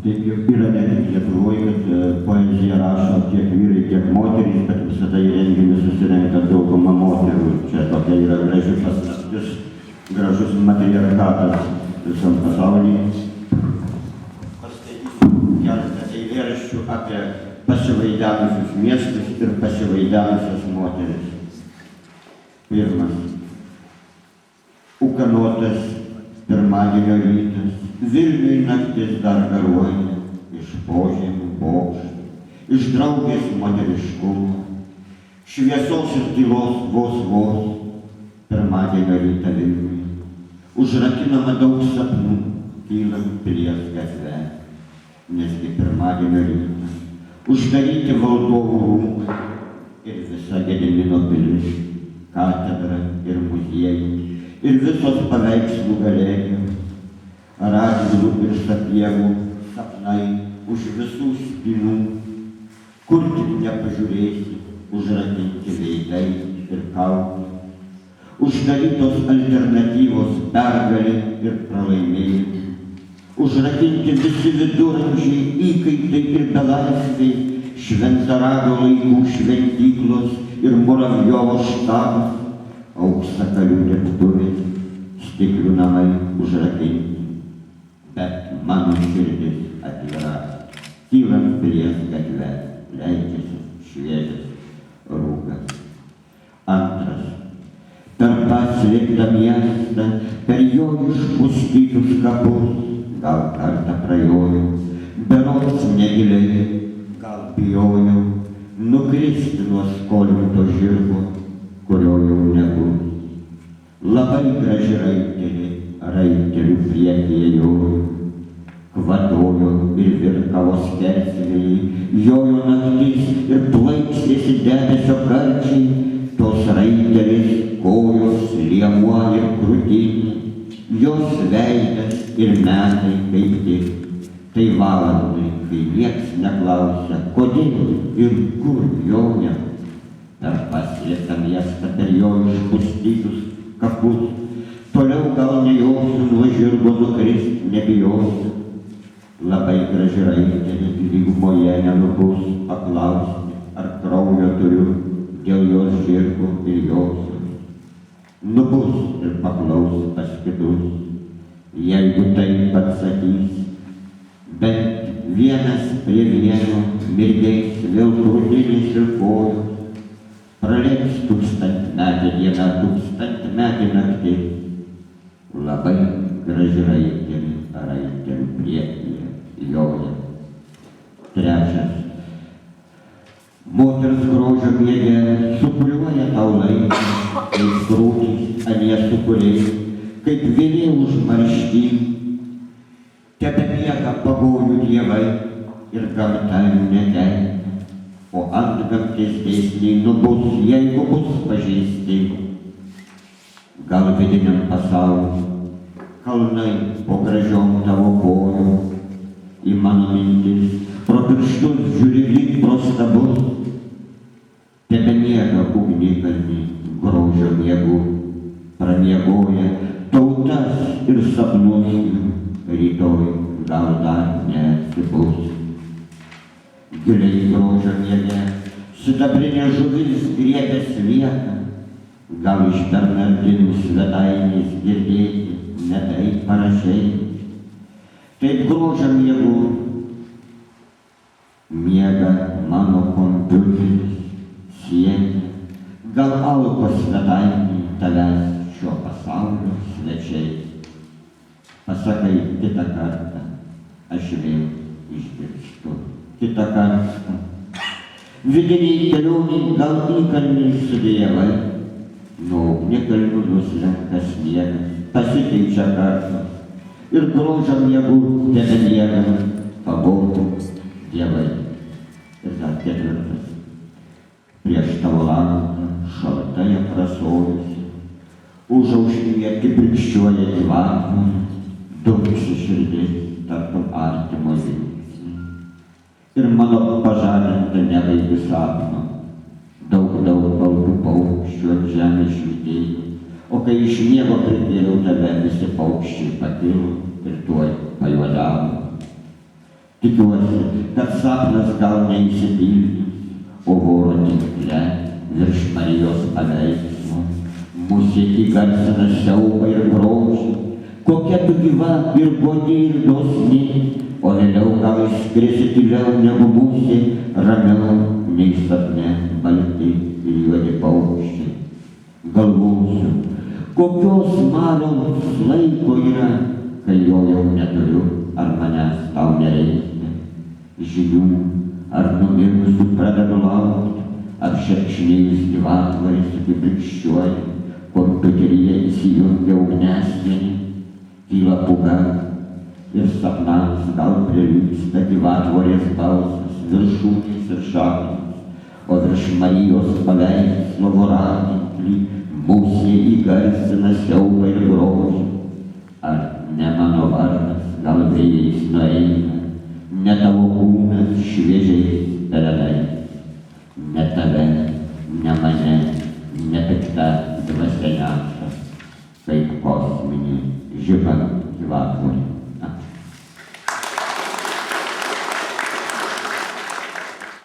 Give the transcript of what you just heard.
Taip jau yra ne tik Lietuvoje, kad poeziją rašo tiek vyrai, tiek moterys, bet visada į renginius susirenka dauguma moterų. Čia tokia yra graži paslaptis, gražus matriarchatas visam pasaulyje. Paskaitysiu keletą eilėraščių apie pasivaidenusius miestus ir pasivaidenusias moteris. Pirmas. Ūkanotas pirmadienio rytas, Vilniui naktis dar garuoja, iš požemių bokštų, iš draugės moteriškumo, šviesos ir tylos vos, pirmadienio rytą Vilniui. Užrakinama daug sapnų, kylant pilies gatve, nesgi pirmadienio rytą. Uždaryti valdovų rūmai ir visa Gedimino pilis, katedra ir muziejai, ir visos paveikslų galerijos, radvilų ir sapiegų sapnai už visų spynų, kur tik nepažiūrėsi, užrakinti veidai ir kaukės, uždarytos alternatyvos pergalė ir pralaimėjimai, užrakinti visi viduramžiai, įkaitai ir belaisviai, Šventarago laikų šventyklos ir Muravjovo štabas, auksakalių dirbtuvės, stiklių namai užrakinti. Bet mano širdis atvira, kylant pilies gatve, leidžiasi šviežias rūkas. Antras. Per paslėptą miestą, per jo išpustytus kapus, gal kartą prajojau, berods negiliai, gal bijojau, nukristi nuo skolinto žirgo, kurio jau nebus. Labai graži raitelė, raitelių priekyje jojo, kvatojo ir virkavo skersvėjai, jojo naktis ir plaikstėsi debesio karčiai, tos raitelės kojos, liemuo ir krūtinė, jos veidas ir metai kaip tik. Tai valandai, kai nieks neklausia, kodėl ir kur joja. Per paslėptą miestą, per jo išpustytus kapus, toliau gal nejausiu, nuo žirgo nukrist nebijosiu. Labai graži raitelė, lygumoje nenubus paklausti, ar kraujo turiu dėl jos žirgo ir josiu. Nubus ir paklaus pas kitus, jeigu taip atsakys, bet vienas prie vieno mirgės vėl krūtinės ir kojos, praleis tūkstantmetė diena, tūkstantmetė naktis. Labai graži raitelė, raitelių priekyje joja. Trečias. Moters grožio miege sūkuriuoja tau laikas, kaip krūtys anie sūkuriai, kaip vėlė užmarštyn. Tebemiega pagonių dievai ir gamta jų nekenkia, o antgamtės dėsniai nubus, jeigu bus pažeisti. Gal vidiniam pasauliu, kalnai po gražiom tavo kojom, į mano mintis, pro pirštus žiūri lyg pro stabus. Tebemiega ugnikalniai grožio miegu, pramiegoja tautas ir sapnus jų, rytoj gal dar neatsibus. Giliai grožio miege sidabrinė žuvis griebia svietą, gal iš Bernardinų svetainės girdėti, ne taip parašiai. Taip grožio miegu miega mano kompiuteris, siekia, gal alko svetainė tavęs šio pasaulio svečiai. Pasakai kitą kartą, aš vėl išgirstu. Kitą kartą. Vidiniai kelioniai gal įkalniai sudėjavai, nuo ugnikalnių nuslenka sniegas, pasikeičia kartos ir grožio miegu tebemiega pabodų dievai. Ir dar ketvirtas. Prieš tavo langą šaltai aprasojusi, užauštyje kibirkščiuoja gyvatvorė, dunksi širdis tartum artimo žingsnį. Ir mano pažadinta nebaigiu sapno, daug baltų paukščių ant žemės švytėjo, o kai iš miego prikėliau tave, visi paukščiai pakilo ir tuoj pajuodavo. Tikiuosi, kad sapnas gal neįsipildys, o oro tinkle virš Marijos paveikslo mūsų įgarsina siaubą ir grožį, kokia tu gyva ir godi ir dosni, o vėliau gal išskrisi tyliau negu mūsų, ramiau nei sapne balti ir juodi paukščiai. Galvosiu, kokios maros laiko yra, kai jo jau neturiu, ar manęs tau nereikia. Žinių, ar numirusių pradedu laukti, ar šerkšnėjus gyvatvorės sukibrikščiuoja, kompiuteryje įsijungia ugnesvienį, tyla pūga ir sapnams gal prilygsta gyvatvorės balsas viršūnės ir šaknys, o virš Marijos paveikslo voratinklį mūsų įgarsina siaubą ir grožį. Ar ne mano vardas gal vėjais nueina, ne tavo kūnas šviežiais pelenais, ne tave, ne mane, ne pikta dvasia neša, kaip kosminė žiba gyvatvorė.